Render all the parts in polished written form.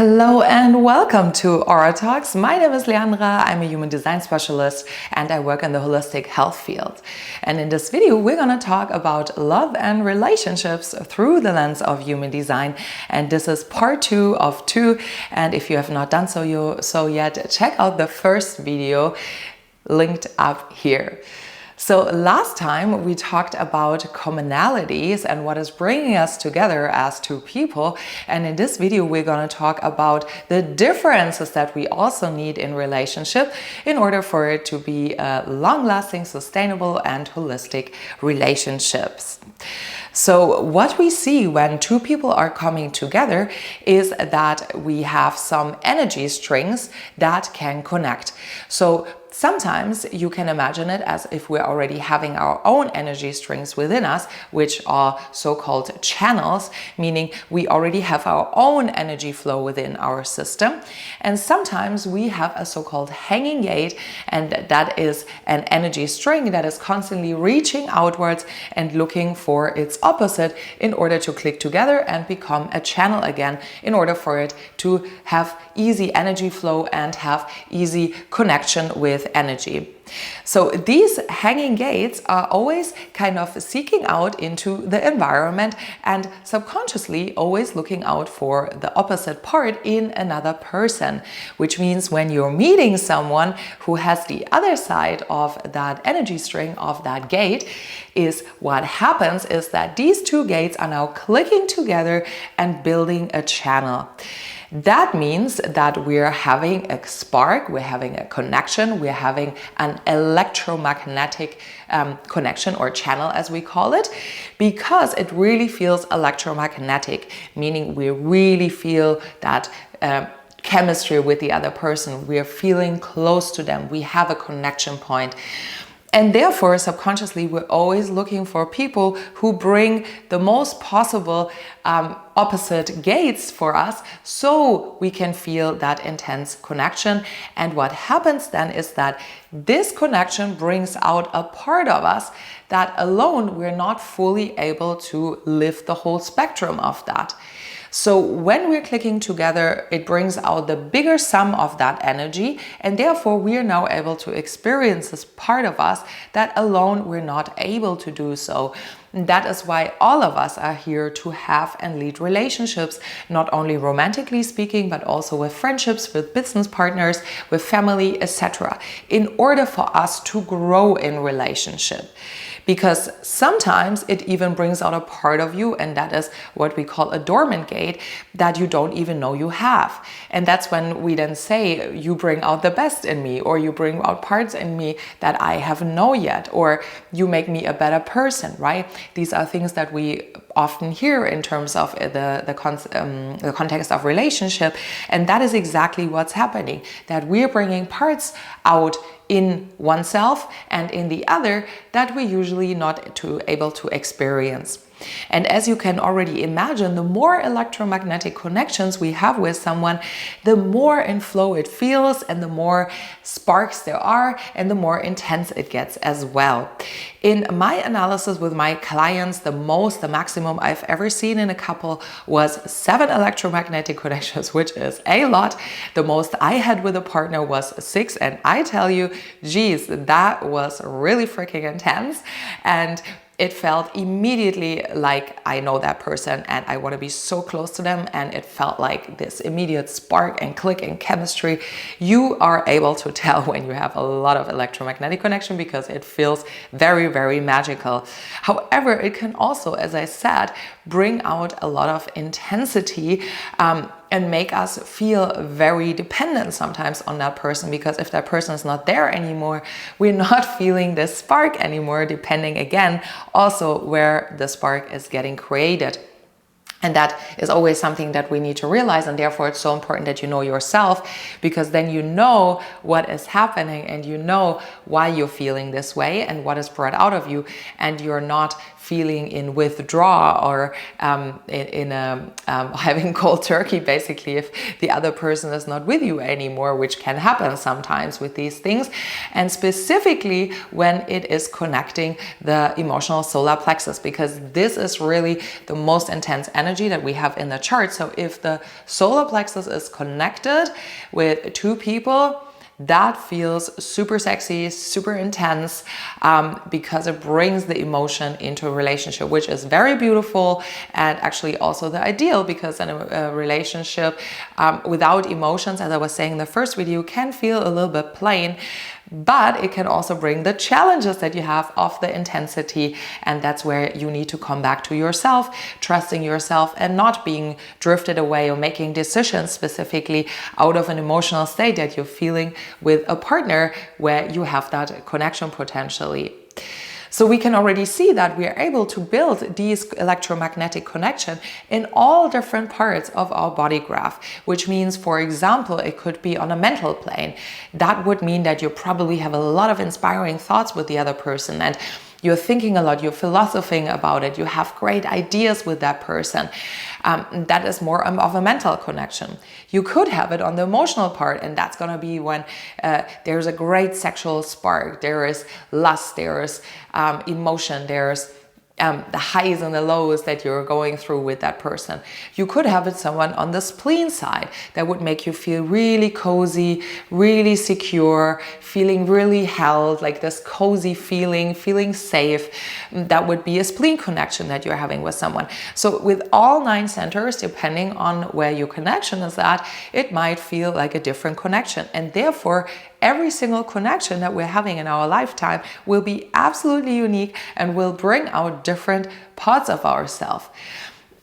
Hello and welcome to Aura Talks. My name is Leandra. I'm a human design specialist and I work in the holistic health field. And in this video, we're going to talk about love and relationships through the lens of human design. And this is part 2 of 2. And if you have not done so yet, check out the first video linked up here. So last time we talked about commonalities and what is bringing us together as two people. And in this video, we're going to talk about the differences that we also need in relationship in order for it to be long-lasting, sustainable, and holistic relationships. So what we see when two people are coming together is that we have some energy strings that can connect. So sometimes you can imagine it as if we're already having our own energy strings within us, which are so-called channels, meaning we already have our own energy flow within our system. And sometimes we have a so-called hanging gate, and that is an energy string that is constantly reaching outwards and looking for its opposite in order to click together and become a channel again, in order for it to have easy energy flow and have easy connection with energy. So these hanging gates are always kind of seeking out into the environment and subconsciously always looking out for the opposite part in another person, which means when you're meeting someone who has the other side of that energy string of that gate, is what happens is that these two gates are now clicking together and building a channel. That means that we're having a spark, we're having a connection, we're having an electromagnetic connection or channel, as we call it, because it really feels electromagnetic, meaning we really feel that chemistry with the other person. We're feeling close to them. We have a connection point. And therefore, subconsciously, we're always looking for people who bring the most possible opposite gates for us so we can feel that intense connection. And what happens then is that this connection brings out a part of us that alone we're not fully able to live the whole spectrum of that. So when we're clicking together, it brings out the bigger sum of that energy, and therefore we are now able to experience this part of us that alone we're not able to do so. And that is why all of us are here to have and lead relationships, not only romantically speaking, but also with friendships, with business partners, with family, etc., in order for us to grow in relationship. Because sometimes it even brings out a part of you, and that is what we call a dormant gate, that you don't even know you have. And that's when we then say, you bring out the best in me, or you bring out parts in me that I haven't known yet, or you make me a better person, right? These are things that we often hear in terms of the context of relationship. And that is exactly what's happening, that we're bringing parts out in oneself and in the other that we're usually not able to experience. And as you can already imagine, the more electromagnetic connections we have with someone, the more in flow it feels and the more sparks there are and the more intense it gets as well. In my analysis with my clients, the maximum I've ever seen in a couple was 7 electromagnetic connections, which is a lot. The most I had with a partner was 6, and I tell you, geez, that was really freaking intense. And it felt immediately like I know that person and I want to be so close to them, and it felt like this immediate spark and click and chemistry. You are able to tell when you have a lot of electromagnetic connection because it feels very, very magical. However, it can also, as I said, bring out a lot of intensity and make us feel very dependent sometimes on that person, because if that person is not there anymore, we're not feeling this spark anymore, depending again also where the spark is getting created. And that is always something that we need to realize, and therefore it's so important that you know yourself, because then you know what is happening and you know why you're feeling this way and what is brought out of you, and you're not feeling in withdrawal or having cold turkey, basically, if the other person is not with you anymore, which can happen sometimes with these things. And specifically when it is connecting the emotional solar plexus, because this is really the most intense energy that we have in the chart. So if the solar plexus is connected with two people, that feels super sexy, super intense, because it brings the emotion into a relationship, which is very beautiful and actually also the ideal, because in a relationship without emotions, as I was saying in the first video, can feel a little bit plain. But it can also bring the challenges that you have of the intensity, and that's where you need to come back to yourself, trusting yourself and not being drifted away or making decisions specifically out of an emotional state that you're feeling with a partner where you have that connection potentially. So we can already see that we are able to build these electromagnetic connection in all different parts of our body graph, which means, for example, it could be on a mental plane. That would mean that you probably have a lot of inspiring thoughts with the other person, and you're thinking a lot, you're philosophizing about it, you have great ideas with that person. That is more of a mental connection. You could have it on the emotional part, and that's going to be when there's a great sexual spark, there is lust, there is emotion, there's the highs and the lows that you're going through with that person. You could have it someone on the spleen side that would make you feel really cozy, really secure, feeling really held, like this cozy feeling, feeling safe. That would be a spleen connection that you're having with someone. So with all 9 centers, depending on where your connection is at, it might feel like a different connection. And therefore, every single connection that we're having in our lifetime will be absolutely unique and will bring out different parts of ourselves.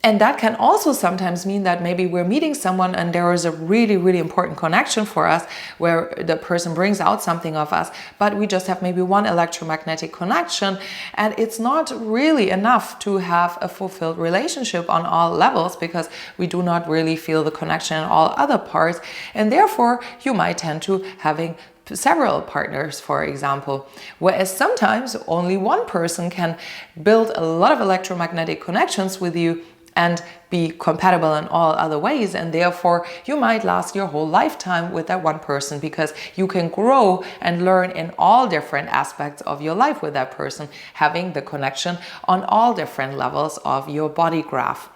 And that can also sometimes mean that maybe we're meeting someone and there is a really, really important connection for us where the person brings out something of us, but we just have maybe one electromagnetic connection, and it's not really enough to have a fulfilled relationship on all levels, because we do not really feel the connection in all other parts. And therefore, you might tend to having several partners, for example, whereas sometimes only one person can build a lot of electromagnetic connections with you and be compatible in all other ways, and therefore you might last your whole lifetime with that one person, because you can grow and learn in all different aspects of your life with that person, having the connection on all different levels of your body graph.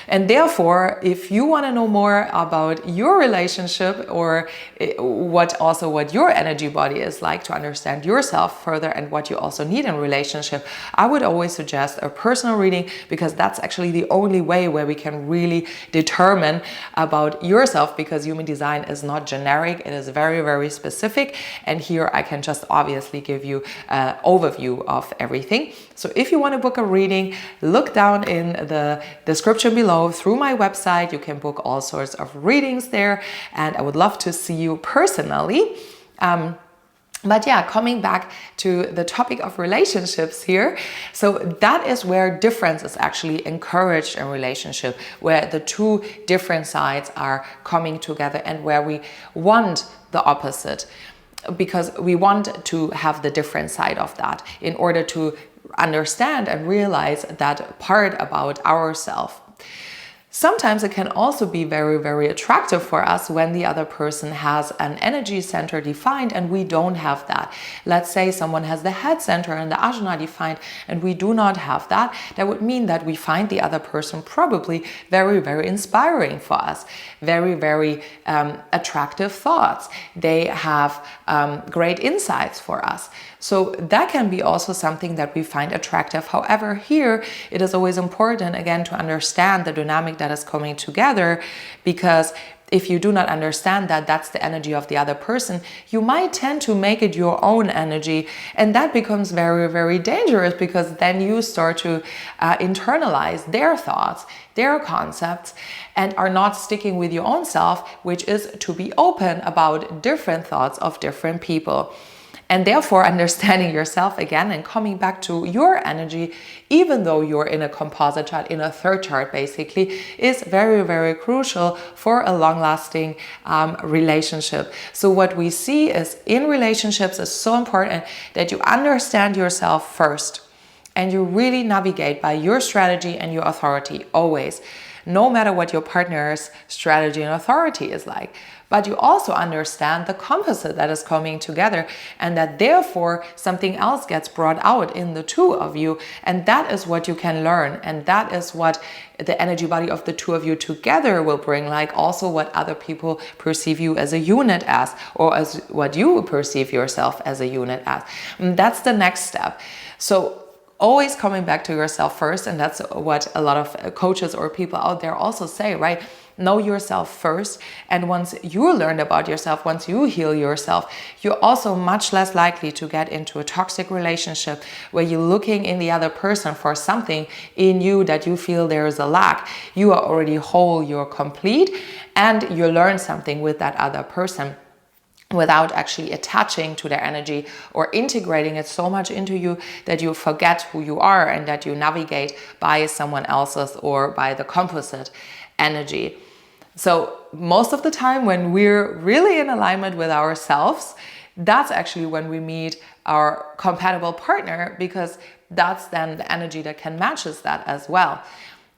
And therefore, if you want to know more about your relationship, or what your energy body is like, to understand yourself further and what you also need in a relationship, I would always suggest a personal reading, because that's actually the only way where we can really determine about yourself, because human design is not generic, it is very, very specific. And here I can just obviously give you an overview of everything. So if you want to book a reading, look down in the description below through my website. You can book all sorts of readings there, and I would love to see you personally. But yeah, coming back to the topic of relationships here. So that is where difference is actually encouraged in relationship, where the two different sides are coming together and where we want the opposite, because we want to have the different side of that in order to understand and realize that part about ourselves. Sometimes it can also be very, very attractive for us when the other person has an energy center defined and we don't have that. Let's say someone has the head center and the ajna defined and we do not have that. That would mean that we find the other person probably very, very inspiring for us. Very, very attractive thoughts. They have great insights for us. So that can be also something that we find attractive. However, here it is always important, again, to understand the dynamic that is coming together, because if you do not understand that that's the energy of the other person, you might tend to make it your own energy, and that becomes very, very dangerous, because then you start to internalize their thoughts, their concepts, and are not sticking with your own self, which is to be open about different thoughts of different people. And therefore, understanding yourself again and coming back to your energy, even though you're in a composite chart, in a third chart basically, is very, very crucial for a long-lasting relationship. So what we see is in relationships is so important that you understand yourself first. and you really navigate by your strategy and your authority always, no matter what your partner's strategy and authority is like. But you also understand the composite that is coming together, and that therefore something else gets brought out in the two of you, and that is what you can learn, and that is what the energy body of the two of you together will bring, like also what other people perceive you as a unit as, or as what you perceive yourself as a unit as. And that's the next step. So always coming back to yourself first, and that's what a lot of coaches or people out there also say, right? Know yourself first, and once you learn about yourself, once you heal yourself, you're also much less likely to get into a toxic relationship where you're looking in the other person for something in you that you feel there is a lack. You are already whole, you're complete, and you learn something with that other person without actually attaching to their energy or integrating it so much into you that you forget who you are and that you navigate by someone else's or by the composite energy. So most of the time when we're really in alignment with ourselves, that's actually when we meet our compatible partner, because that's then the energy that can matches that as well.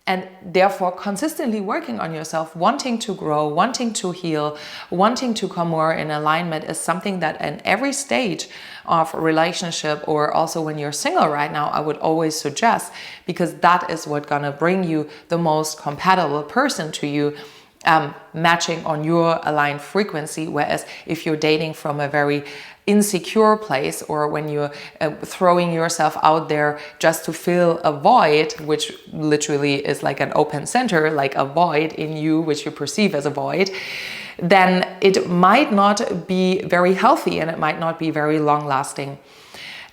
And therefore, consistently working on yourself, wanting to grow, wanting to heal, wanting to come more in alignment is something that in every stage of a relationship, or also when you're single right now, I would always suggest, because that is what's gonna bring you the most compatible person to you, matching on your aligned frequency. Whereas if you're dating from a very insecure place, or when you're throwing yourself out there just to fill a void, which literally is like an open center, like a void in you, which you perceive as a void, then it might not be very healthy and it might not be very long lasting.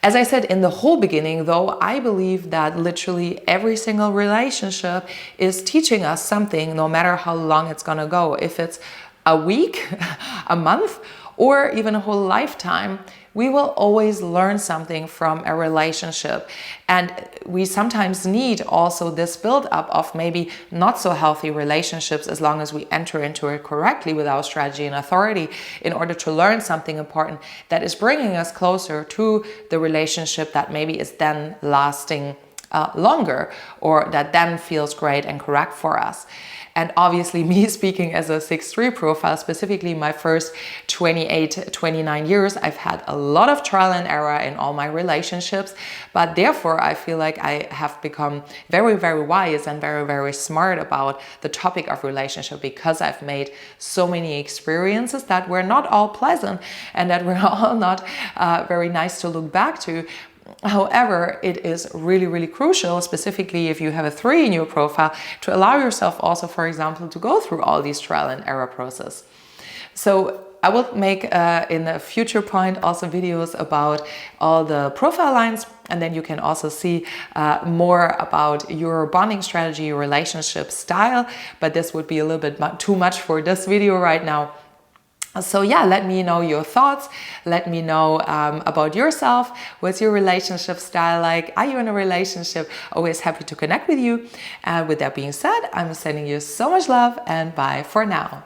As I said in the whole beginning, though, I believe that literally every single relationship is teaching us something, no matter how long it's gonna go. If it's a week, a month, or even a whole lifetime, we will always learn something from a relationship. And we sometimes need also this build-up of maybe not so healthy relationships, as long as we enter into it correctly with our strategy and authority, in order to learn something important that is bringing us closer to the relationship that maybe is then lasting longer, or that then feels great and correct for us. And obviously, me speaking as a 6-3 profile, specifically my first 28, 29 years, I've had a lot of trial and error in all my relationships, but therefore I feel like I have become very, very wise and very, very smart about the topic of relationship, because I've made so many experiences that were not all pleasant and that were all not very nice to look back to. However, it is really, really crucial, specifically if you have a 3 in your profile, to allow yourself also, for example, to go through all these trial and error process. So I will make in a future point also videos about all the profile lines, and then you can also see more about your bonding strategy, your relationship style, but this would be a little bit too much for this video right now. So yeah, let me know your thoughts. Let me know about yourself. What's your relationship style like? Are you in a relationship? Always happy to connect with you. With that being said, I'm sending you so much love, and bye for now.